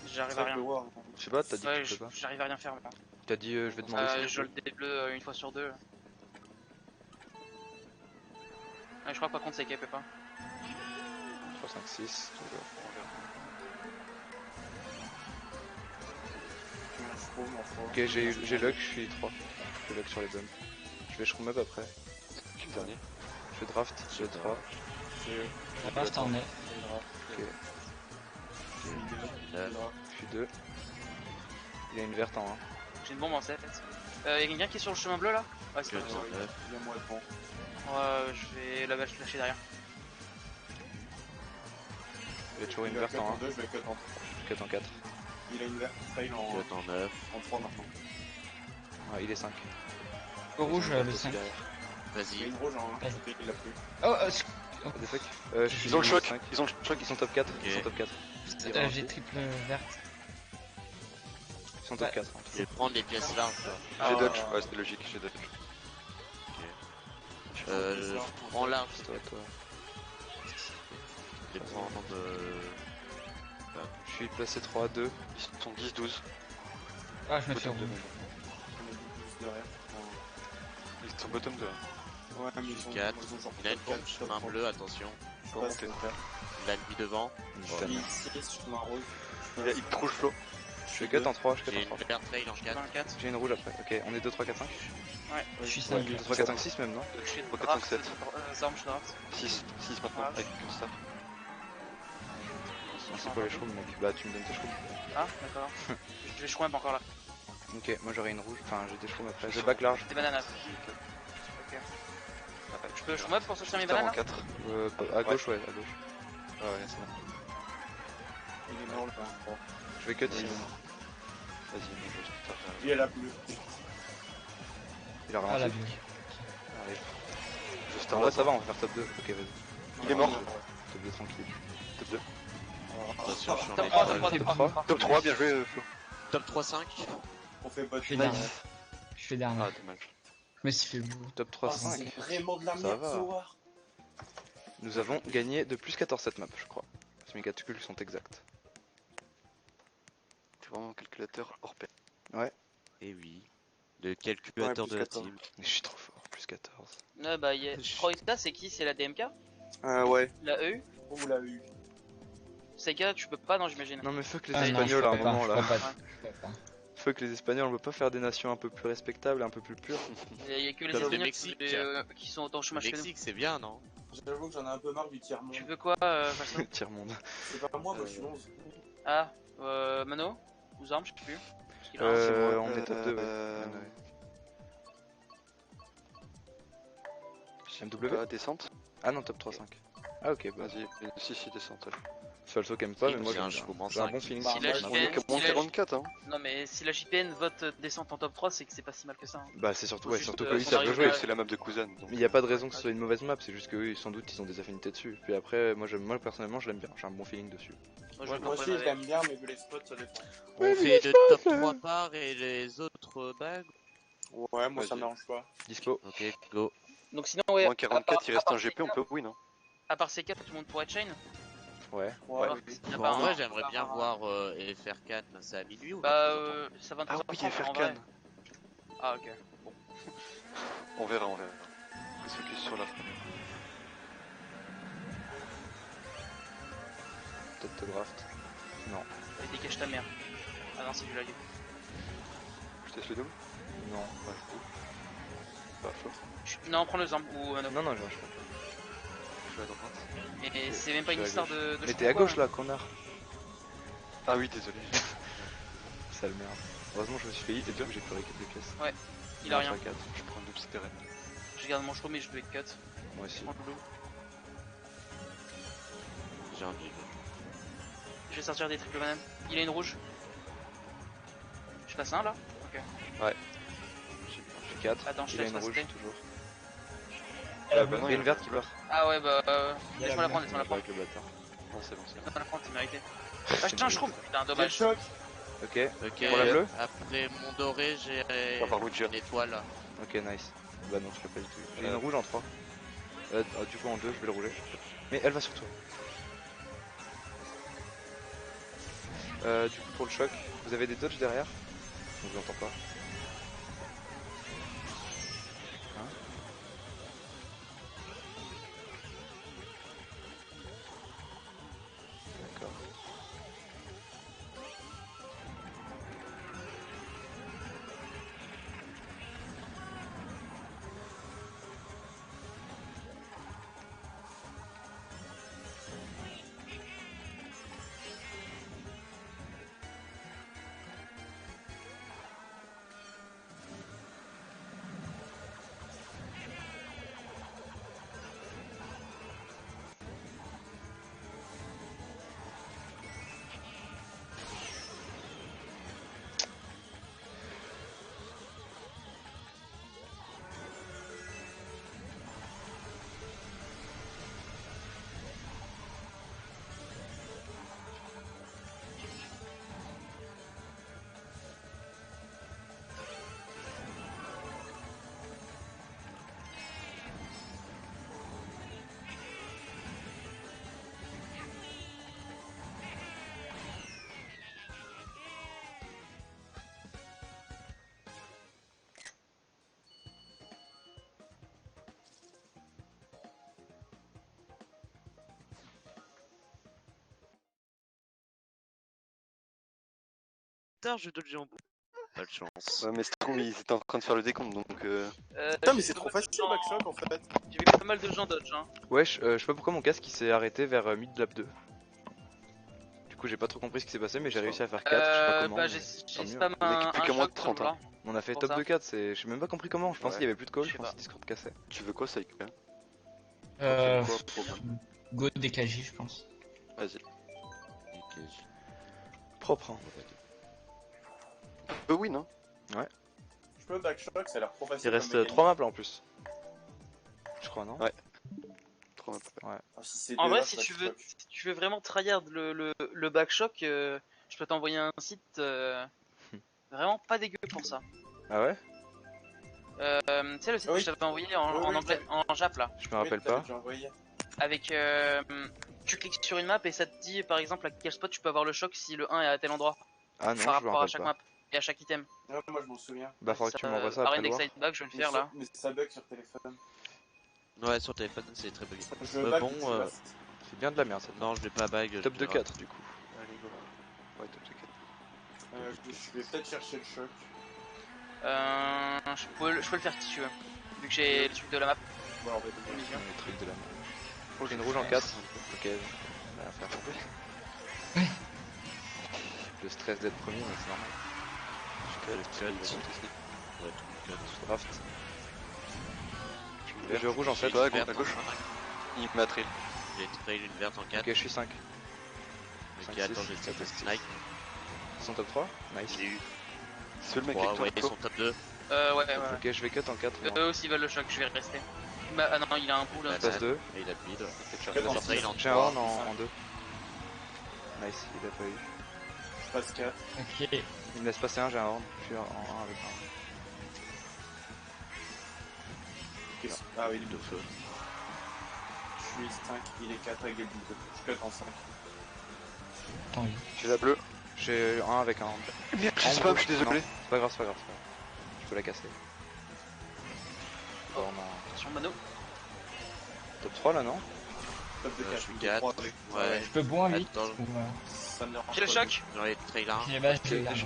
J'arrive Ça, à je peux rien. voir. Je sais pas, t'as dit Ouais, que tu peux pas. j'arrive à rien faire moi. T'as dit je vais demander si tu Je peux. le débleu une fois sur deux. Ouais, je crois que par contre c'est qu'elle peut pas. 3, 5, 6. Je trouve, ma foi. Ok, j'ai luck, je suis 3. J'ai luck sur les bumps. Je vais shroom up après. Qui le dernier? Je fais draft, j'ai 3. C'est Là, c'est en neuf. Ok, Je suis 2. je suis 2. Il y a une verte en 1. J'ai une bombe en 7. Y'a quelqu'un qui est sur le chemin bleu là? Ouais, c'est Que pas t'en ça. neuf. Il y a moi devant. Ouais, je vais la flasher derrière. Il y a toujours Il une a verte cut en en 1. 2, je vais cut en 3. Je cut en 4. Il a une verte fail Que t'en neuf. en 3 maintenant. Ah, il est 5. Au rouge, le 5. Il y a Vas-y. une rouge en 1. Vas-y. Il l'a plus. Oh, Des fuck. Je suis Ils ont le choc, 5. ils ont le choc. Ils sont top 4. Ils Ok. sont top 4. j'ai triple verte. Ils sont top Ouais. 4. Je vais prendre les pièces larges. Quoi. J'ai Ah. dodge, ouais, c'était logique, j'ai dodge. Je prends large. Toi, toi. Je vais prendre. Je suis placé 3, 2. Ils sont 10-12. Ah, je me fais Bottom rouge. 2. On est 12 derrière. Ils sont bottom 2. Ouais, mais ils sont 4. ils ont genre Il a une top bombe, 4, chemin top bleu, attention. Je Faut passe remonter. le Il a mis devant. Voilà. 6, chemin rose. Il te rouge flow. Je fais cut en 3, je cut J'ai en une 3. verte trail en Dans 4. le 4. J'ai une rouge après. Ok, on est 2, 3, 4, 5. Je suis Ouais, 5. 2, 3, 4, 5, 6 même, non? Je suis 3, 4, 5, draft, 7. Zorm, je draft. 6 maintenant, Ah, avec Gustav. Non, c'est quoi les shrooms, mec? Bah, tu me donnes tes shrooms. Ah, d'accord. Je vais shroom encore là. Ok, moi j'aurai une rouge. Enfin, j'ai des shrooms après. J'ai back large. Des bananes. Ok. Je peux shroom up pour sortir mes Gustav bananes en là 4. À gauche, ouais, à gauche. Ah ouais, c'est bon. Il est mort le 23. Je vais cut Oui. sinon. Vas-y, moi je Gustav. Lui, elle a plus. Il a Ah, la ralenti. bleue. Allez. Gustav En vrai, ça va, on va faire top 2. Ok, vas-y. Il est mort. Top 2 tranquille. Top 2. Attention, je suis en Top étoile. 3, top 3, Top top 3. Top 3, bien joué, Flo. Top 3, 5. On fait pas de Je fais Nice. dernier. Je fais dernier. Ah, dommage. Je me suis fait boue. Top 3, Oh, 5. c'est vraiment de la Ça merde va. ce war. Nous avons gagné de plus 14 cette map, je crois. Si mes calculs sont exacts. T'es vraiment un calculateur hors pair. Et oui. Le calculateur Ouais, de la plus 14. team. Je suis trop fort, plus 14. Ouais, bah, Troïta, c'est qui? C'est la DMK? Ouais. La EU? On l'a eu. Seika, tu peux pas, non, j'imagine. Non mais fuck les Ah non, je Espagnols à un peux pas, moment je là. peux pas, je peux pas. Fuck les Espagnols, on peut pas faire des nations un peu plus respectables, un peu plus pures. Il y a que les Comme le Espagnols Mexique. qui sont autant au Le chômage que nous. Mexique, c'est bien, non? J'avoue que j'en ai un peu marre du tiers monde. Tu veux quoi, Fasto? Tiers-monde. C'est pas moi, moi je suis 11. Ah, Mano? Ou Zorm, je sais plus. Parce qu'il a un- On est top 2, ouais. MW? Pas descente. Ah non, top 3, 5. Ah ok, bah Vas-y, si, descente. Allez. Falso qui aime pas, Si, mais moi j'ai un j'aime chevaux bien. en J'ai un 5. bon feeling. Bah, sur Si la cette moi, map. JPN On est comme si la- 44, hein. Non, mais si la JPN vote descente en top 3, c'est que c'est pas si mal que ça. Hein. Bah c'est surtout, Faut ouais, juste, surtout euh, qu'eux ils son savent le arrivée jouer. à- C'est la map de Kuzan. donc. Mais il y a pas de raison que ce soit une mauvaise map, c'est juste que eux sans doute ils ont des affinités dessus. Puis après, moi personnellement je l'aime bien, j'ai un bon feeling dessus. Moi, Moi j'ai aussi je l'aime bien, mais vu les spots, ça dépend. On fait le top 3 parts et les autres bagues. Ouais, moi ça Vas-y. m'arrange pas. Dispo. Ok, go. Donc sinon, ouais, Moins 44, il reste un GP, on peut win, hein. à part CK, tout le monde pourrait chain. Ouais. Ouais, Alors, oui. y a Bon, pas en un- vrai, j'aimerais bien voir FR Cannes. C'est à minuit ou Bah, 23h30? c'est à 23h30 Ah oui, FR en vrai. Cannes. Ah, ok. On verra. On se focus sur la fin. Peut-être te draft. Non. Et dégage ta mère. Ah non, c'est du lag. Je teste le double. Non. Ouais, c'est tout. Bah, Flo. Non, prends le Zorm ou Mano. Non, non, je lâche pas. Je suis à droite. Mais c'est même pas Je une suis à histoire de Mais je t'es à sais pas gauche quoi. là, connard. Ah oui, désolé. Sale merde. Heureusement, je me suis fait hit et tout, j'ai pu récupérer des pièces. Ouais, il a rien. 4. Je prends une obsidérène. Je garde mon chevaux, mais je vais cut. Moi aussi. Je prends le loup. J'ai un vide. Je vais sortir des triples bananes. Il a une rouge. Je passe un là. Ok. J'ai 4. Attends, je Il a laisse une rouge passer. toujours. Bah non, Il y a une verte qui part. Ah ouais, bah. Il y a Laisse-moi la la prendre, laisse-moi la prendre. Avec le bâtard. Non, c'est bon, c'est bon. Laisse-moi la prendre, c'est mérité. Ah putain, je trouve. Putain, J'ai le dommage. choc. Ok. Ok, Pour la bleue après mon doré, j'ai va par Luigi. une étoile. Ok, nice. Bah non, je l'ai pas du tout. J'ai une rouge en 3. Du coup en 2, je vais le rouler. Mais elle va sur toi. Du coup pour le choc, vous avez des dodges derrière? On vous entend pas. Hein? D'accord. Tard, je dodge en bout. Pas de chance. Ouais, mais Strom, ils étaient en train de faire le décompte donc. Putain, mais c'est trop facile le backshot en fait. J'ai vu pas mal de gens dodge, hein. Wesh, je sais pas pourquoi mon casque il s'est arrêté vers mid lap 2. Du coup j'ai pas trop compris ce qui s'est passé mais j'ai réussi à faire 4, je sais pas comment. Bah, mais j'ai tant mieux. spam On est un plus qu'à moins choc de 30, sur le bras. On a fait pour top ça. de 4, j'ai même pas compris comment, je pensais Ouais. qu'il y avait plus de call, Je je sais pensais pas. que Discord cassait. Tu veux quoi, Saïk? Euh, Quoi, programme Go DKJ, je pense. Vas-y. Propre hein. Oui, non? Je peux backshot, ça a l'air trop facile. Il comme reste mécanique. 3 maps là en plus. Je crois non? Ouais. 3 maps. Ah, si c'est En deux, vrai, là, si je tu backshot. veux vraiment tryhard le backshock, je peux t'envoyer un site vraiment pas dégueu pour ça. Ah ouais? Tu sais le site Ah que oui. je t'avais envoyé en, Oui, en oui, anglais, en jap là, Je me rappelle t'avais pas. déjà envoyé. avec tu cliques sur une map et ça te dit par exemple à quel spot tu peux avoir le choc si le 1 est à tel endroit Ah non, par je me rapport à rappelle chaque pas. map et à chaque item. Ouais, moi je m'en souviens. Bah faudrait que tu m'envoies ça après le voir. Back, je vais le faire là. Mais ça bug sur téléphone. Ouais, sur téléphone, c'est très bugué. Je back bon, d'ici là. C'est bien de la merde ça. non, je vais pas bag. Top je de dirais. 4 du coup. Allez, go. Ouais, top de 4. Je vais peut-être chercher le choc. Je peux le faire si tu veux. Vu que j'ai le truc de la map. Ouais, on va sous mes yeux. Les trucs de la merde. J'ai une rouge en 4. Ok, je vais la faire tomber. Le stress d'être premier, mais c'est normal. Ouais, tout cut. Draft. Je rouge en 7. Toi, Verte à gauche. en cinq. Il m'a trail. J'ai trail une verte en 4. Ok, je suis 5. Ok, 5, attends, 6, j'ai 7, snipe. Ils sont top 3. Nice. J'ai eu C'est le mec 3, avec toi, ouais, ils Nico. sont top 2. Ouais. Ok, je vais cut en 4. Eux aussi veulent le choc, je vais rester. Bah, ah non, il a un pool. Banane. Passe 2. Et il a le bid. Cut en Sur trail six. en J'ai un 3. horn en 2. Nice, il a pas eu. Je passe 4. Ok. Il me laisse passer un, j'ai un horn. Je suis en 1 avec un. Ah oui, de feu. je suis 5, il est 4 avec des bouts. Je cut en 5. Tant pis. J'ai la bleue. J'ai un avec un horn. Merde, je En sais pas, rouge, je suis désolé. non, c'est pas grave, c'est pas grave. Je peux la casser. Oh. Horn en Attention, Mano. top 3 là, non? Top de Je 4, suis ou de 4. 3 avec. Ouais. Je peux boire vite Attends. ou Ça me dérange J'ai le pas. choc. J'en ai trail 1. Ok, bah, je Ok, garde.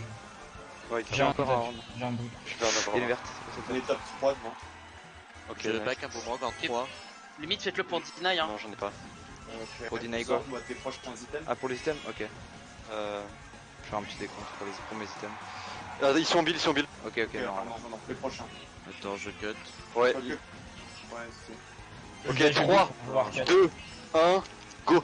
Ouais, J'ai un encore un dodge, horn. j'ai un bout. je vais en avoir Il est un. verte, c'est On est quoi top 3 devant. Ok, Je nice. back un boomerang en 3. Limite, faites-le pour deny, hein. Non, j'en ai pas. Pour deny Sors quoi? tes prochains items. Ah, pour les items? Ok. Euh, Je vais faire un petit décompte pour mes items. Ah, ils sont en build, ils sont en build. Ok, Ok, non. non, les prochains. Attends, je cut. Ouais. Ok. Ouais, c'est. Ok, 3, 2, 1, go.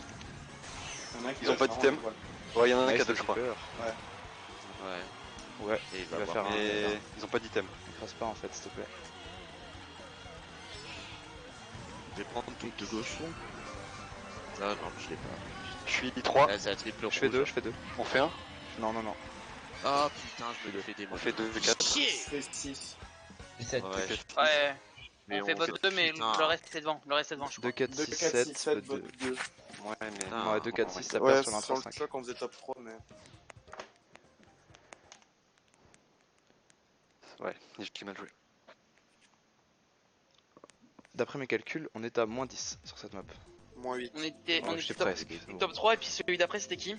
Il y en a un qui Ils ont lâche pas vraiment d'item. des voiles. Ouais, il y en a un Nice, qui a 2, le je crois. zipper. Ouais. Ouais, Et il va voir. faire un. Mais ils ont pas d'item. Crasse pas en fait, s'il te plaît. Je vais prendre truc de gauche. Ah non, je l'ai pas. Je suis 3, Là, c'est la triple Je fais rouge. 2, je fais 2. on fait 1, Non, non, non. Oh putain, je me le fais des on fait 2, 4. Chier. Je fais 6. 7. Ouais. Ouais, Mais on fait bot 2, mais putain. le reste c'est devant. Le reste c'est devant, je 2, crois. 4, 2, 6, 4, 6, 7, 7, bot bot 2. 2. Ouais, mais. Ah, Ouais, 2, 4, 6, ça Ouais, perd sur sur l'intra le 5. choc on faisait top 3, mais. Ouais, j'ai mal joué. D'après mes calculs, on est à moins 10 sur cette map. Moins 8. On était, Oh, on j'étais était top, presque. c'est bon. top 3 et puis celui d'après c'était qui?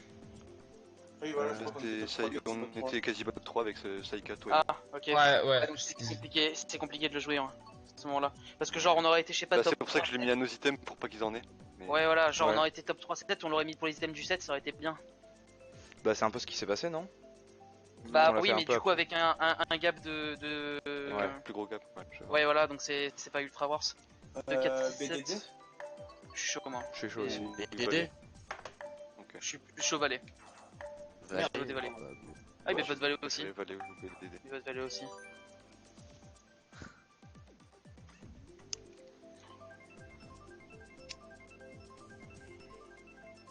Oui, voilà, je crois qu'on était top 3, On top 3. était quasi bot 3 avec ce Saika, toi. Ah, ok. Ouais, Ouais, ouais. donc c'était compliqué de le jouer hein, à ce moment-là. Parce que genre on aurait été, je sais pas, Bah, top c'est pour ça que 3, je l'ai mis à nos items pour pas qu'ils en aient. Mais... Ouais, voilà, genre Ouais. on aurait été top 3 7, on l'aurait mis pour les items du 7, ça aurait été bien. Bah, c'est un peu ce qui s'est passé, non? Bah On l'a oui, fait un mais peu du coup après. avec un gap de... Ouais. Plus gros gap. Ouais, je vois. Ouais, voilà, donc c'est pas ultra worse. 2, 4, 6, BDD 7. Je suis chaud moi. Je suis chaud aussi. BDD. Je suis plus chaud valet. Merde, je veux des valets. Ah, il met votre valet aussi. Je vais valer ou BDD. Il va te valer aussi.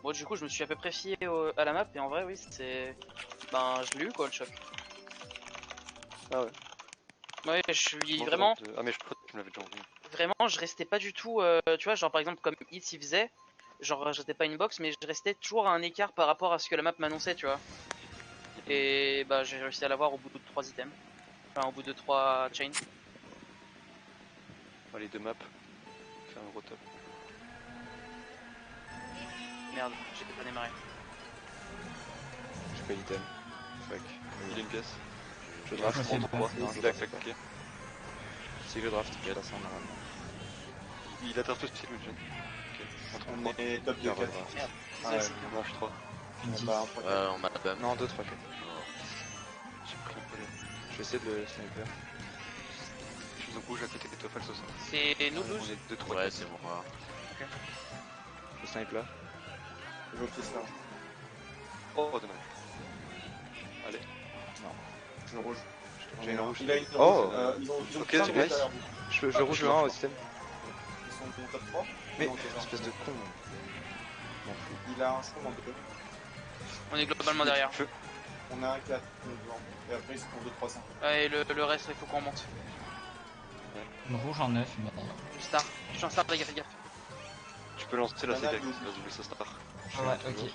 Moi du coup je me suis à peu près fié à la map et en vrai oui c'est... Ben je l'ai eu quoi le choc. Ah ouais. Ouais je suis Non, vraiment... Ah, mais je crois que tu me l'avais déjà envoyé. Vraiment je restais pas du tout... tu vois genre par exemple comme Hits il faisait, genre j'étais pas une box mais je restais toujours à un écart par rapport à ce que la map m'annonçait tu vois. Et bah j'ai réussi à l'avoir au bout de 3 items. Enfin au bout de 3 chains. Allez, 2 maps. Faire un gros top. Merde, j'ai pas démarré. J'ai pas l'item. Fuck. Il a une pièce. Je Je draft. me fais Non, pas. je Il a draft pas. claqué. Si je draft, je passe normalement. Il attrape aussi le jeune. Ok. Entre On 3. est top 2, Bien 4. redraft. Merde, Ouais, désolé c'est Non, je suis 3. Bah, un point On m'a bam. Non, 2, 3, 4. J'ai pris un peu là. Je vais essayer de le sniper. Je suis en rouge à côté de toi, falso ça. C'est nous On 12. est 2, 3, Ouais, 4. c'est moi. Je snipe là. Je vais office là. Oh, dommage. Allez. Je rouge. J'ai une rouge. Il a une Oh. rouge. Ils ont Ok, plein de c'est rouges nice. derrière vous. Je rouge le 1 au système. Ils sont au top 3. Mais, Non, déjà. espèce de con. M'en fous. Il a un champ en 2. On est globalement derrière. Feu. On a un 4 devant. Et après ils sont 2, 3, 5. Ouais, et le reste il faut qu'on monte. Une rouge en 9, mais. Je star. Je suis en star, fais gaffe, fais gaffe. Tu peux lancer la Banane Saika, ou- ça va jouer sa star. Ah ouais, ok.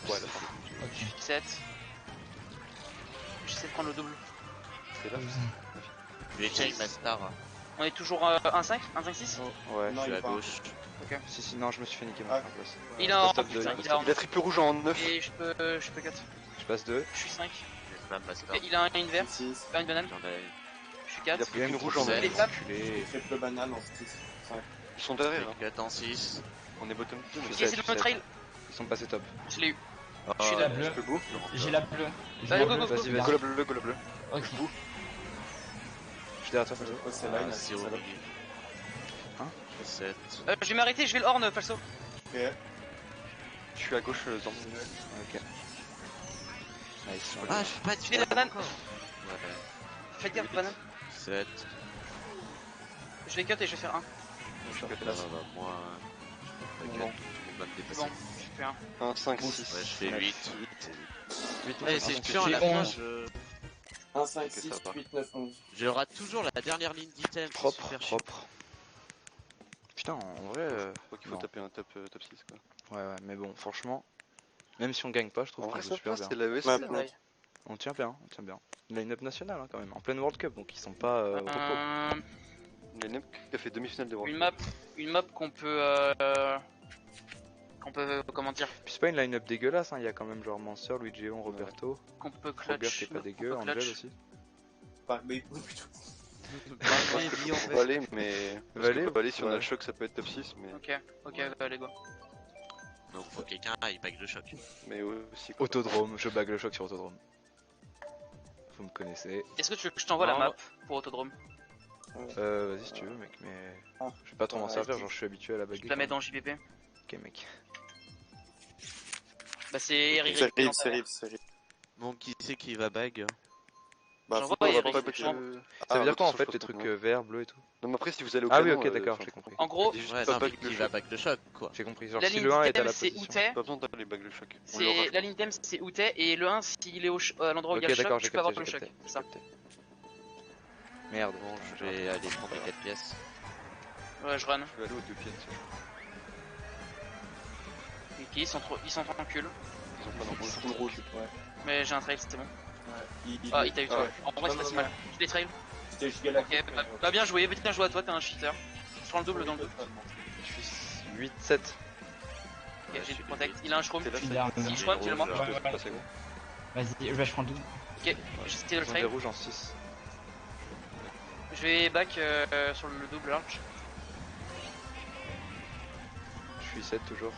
Ouais, là. Ok. 7. J'essaie de prendre le double. C'est là. Je vais check ma star. On est toujours 1-5 1-5-6 Ouais. Non, Je suis il à est pas. gauche. Si, si, non, je me suis fait niquer Ah. ma place. Il est en... Top putain, deux, il est en... Il a triple rouge en 9. Et je peux cut. Je passe 2. Je suis 5. Je vais ma star. Ok, il a une verte, 6. pas une banane. J'en ai. Je suis Il a 4. pris une rouge en sept. 9. Les tapes. Enculé. Triple banane en 6. 5. Ils sont derrière. Hein. 4 en 6. On est bottom 2. Je Mais sais. Essaye de me trail. Ils sont passés top. Je l'ai eu. Je suis la bleue. Je peux go. J'ai la bleue. J'ai Allez, la go, bleue. go, go. Vas-y, vas-y. Go la bleu, go la bleu. Ok. Je suis derrière toi, Falso. Oh, c'est là, il a c'est c'est là. horrible. Hein 7. Je vais m'arrêter, je vais le horn, falso. Ok. Je suis à gauche, Zan. Ok. Nice. Ah, je suis pas Tu fais la banane. encore. Ouais. Faites gaffe, banane. 7. Je vais cut et je vais faire 1. Je Ah, refais la bah, moi. Bon. T'inquiète, tout le monde va me dépasser. Bon, je fais 1. 1, 5, Rouge. 6. Ouais, je fais 8. 8, Allez, c'est chiant à J'ai la fin. 11. 1, 5, Ok, 6, ça va. 8, 9, 11. Je rate toujours la dernière ligne d'item. c'est Propre, super chiant. propre. Putain, en vrai. Je crois qu'il faut non. taper un top 6 quoi. Ouais, ouais, mais bon, franchement. Même si on gagne pas, je trouve En qu'on vrai, joue ça super va, bien. c'est la ES. Ouais, maintenant. On tient bien, on tient bien. Line-up national hein, quand même, en pleine World Cup, donc ils sont pas au repos. Il y a une qui a fait demi-finale de World Une map qu'on peut... comment dire, Puis c'est pas une line-up dégueulasse, hein. Il y a quand même genre Mancer, Luigi, Roberto, qu'on peut Robert clutch. qui est pas qu'on dégueu, peut Angel clutch. aussi. Pas, mais plutôt. On va aller, mais. Parce Valet, que Valet, si on a ouais. le choc, ça peut être top 6, mais. Ok, allez go. Donc faut que quelqu'un aille back le choc. Mais aussi quoi. Autodrome, je bague le choc sur Autodrome. Vous me connaissez. Est-ce que tu veux que je t'envoie la Non, map pour Autodrome? Vas-y si tu veux mec, mais Ah. je vais pas trop m'en Ouais, servir, ok. genre je suis habitué à la Je baguer. te la mets quand dans JPP. même. Ok mec. Bah c'est Eric. C'est dans Riv, ta c'est mère. Riv, c'est Riv. Bon, qui c'est qui va bag? Bah, J'envoie faut Eric, pas je baguer. t'envoie. Ça veut dire de quoi en toute façon, fait je les pense trucs qu'on- verts, bleus et tout? Non mais après si vous allez au Ah oui canon, ok d'accord, enfin, j'ai compris. En gros, dis juste Ouais, pas non, mais bague le qui va choc. back le choc, quoi. J'ai compris, genre la si ligne le 1 est à d'item la c'est position. où t'es. Pas besoin d'aller bague le choc. On l'aura, C'est je la ligne d'item c'est où t'es et le 1 s'il est à l'endroit où il y a Ok le choc, d'accord, tu j'ai peux avoir capté, le j'ai choc. capté, C'est j'ai ça. capté. Merde. Bon, je vais aller prendre les 4 pièces. Ouais, je run. Je vais aller aux 2 pièces. Ok, ils sont tranquilles. Ils ont pas Ils d'embauche. sont rouges, ouais. Mais j'ai un trail, c'est bon. Ouais. Ah, il t'a eu ah toi. ouais. En vrai, c'est pas si mal. Je les trail. C'était juste Ok, galactique. bah bien joué à toi, t'es un cheater. Je prends le double dans le doute. Je suis 8-7. Ok, Ouais, j'ai je le suis protect. désolé. Il a un shroom. T'es là, Je suis ça derrière. Si je crois, tu le moi. rouge, Ouais, ouais, passer gros. Vas-y, je prends le double. Ok, j'essaie de le Ils ont des trail. rouges en 6. Je vais back sur le double large. Je suis 7 toujours.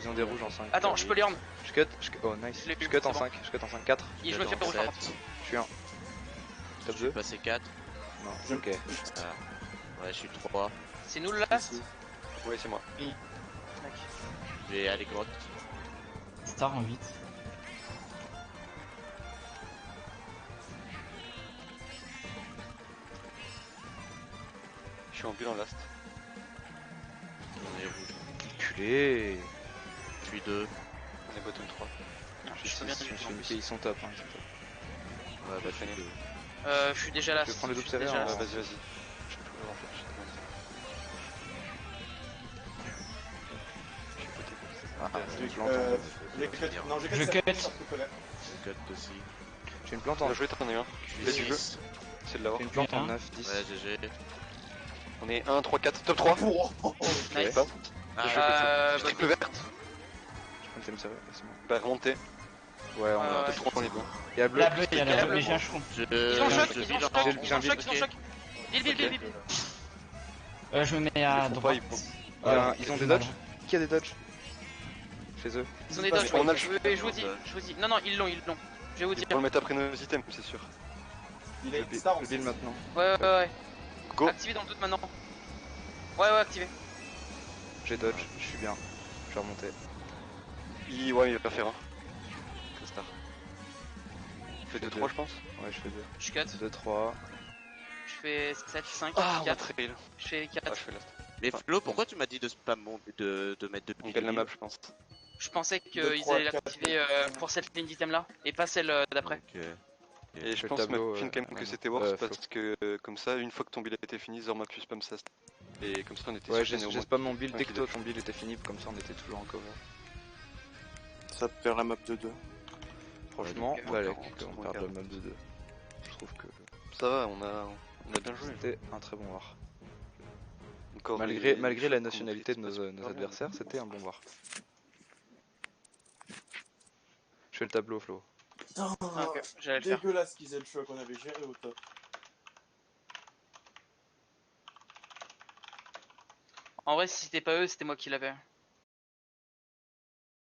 Ils ont des rouges en 5. Attends, je peux les horn. Je cut, oh nice. Je l'ai Je eu, cut c'est en bon. 5, je cut en 5, 4. Et je me fais rouge par contre. Je suis 1. Je Top suis 2. passé 4. Non, ok. Ouais, je suis 3. C'est nous le last. Ouais, c'est moi. Mec. Je vais aller grotte. Star en 8. Je suis en bulle en last. On est rouge. Culé. Je suis 2. On est bottom 3. Je suis bien 6, du je tout, en suis plus. ils sont top. Hein, ils sont top. Ouais, bah, je suis 2. Je suis déjà last. Je vais prendre les doubles Je suis serrés, déjà hein. last. Vas-y, vas-y. Je peux en fait. Je te Je suis côté Ah, je l'entends. J'ai cut. Non, j'ai Je cut. Je cut aussi. J'ai une plante en Bien joué, t'en as eu un. Je Là, suis tu veux 6. C'est de l'avoir. J'ai une plante en un. 9, 10. Ouais, GG. On est 1, 3, 4, top 3. Nice. Pas. Bah, Triple verte. Je prends le thème serré, laisse-moi. Bah, remontez. Ouais, on Ouais, va. ouais. Top 3, on est bon. Il y a bleu. La bleue, il y a la bleu. bleue, mais j'ai un shroom. Ils ont choc, je ils ont vis choc, en- ils ont choc, j'ai ils ont choc. Bile. Je me mets Ils à le font pas, droite. ils font. Ils ont des dodges. Qui a des dodges chez eux? Ils ont des dodges, On a le je vous dis. Non, ils l'ont. Je vais vous Ils dire. vont le mettre après nos items, c'est sûr. Il Je est star en build 6. maintenant. Ouais. Go. Activé dans le doute maintenant. Ouais, activé. J'ai dodge, je suis bien. Je vais remonter. Ouais, il va faire un. Que star. Fait fais 2, deux. 3, je pense. Ouais, je fais 2. Je cut. 2, 3. Je fais 7, 5, Ah, on a 4. trail. Je fais Ah, 4. je fais last. Mais Flo, pourquoi tu m'as dit de spam de mettre On depuis gagne la le map, milieu? je pense. Je pensais Deux, qu'ils trois, allaient quatre, l'activer pour cette ligne d'item là et pas celle d'après. Ok. Et je fais le pense tableau, Muffin quand même que maintenant. c'était worse Flo. parce que comme ça, une fois que ton build a été fini, Zorma plus spam ça. Et comme ça, on était Ouais, sûr qu'il y en ait au j'ai moins spam mon build un dès qui que toi dodge. ton build était fini, comme ça on était toujours en cover. Ça perd la map de 2. Franchement, donc, Valek, 40, qu'on moins perde la 40. map de 2. Je trouve que Ça va, on a bien joué. c'était un très bon war. Encore Malgré les la chocs qu'on nationalité de maîtrise pas nos super bien. adversaires, c'était un bon war. Je fais le tableau, Flo. Putain, Ok, j'allais le faire. dégueulasse qu'ils aient le choc, on avait géré au top. En vrai, si c'était pas eux, c'était moi qui l'avais.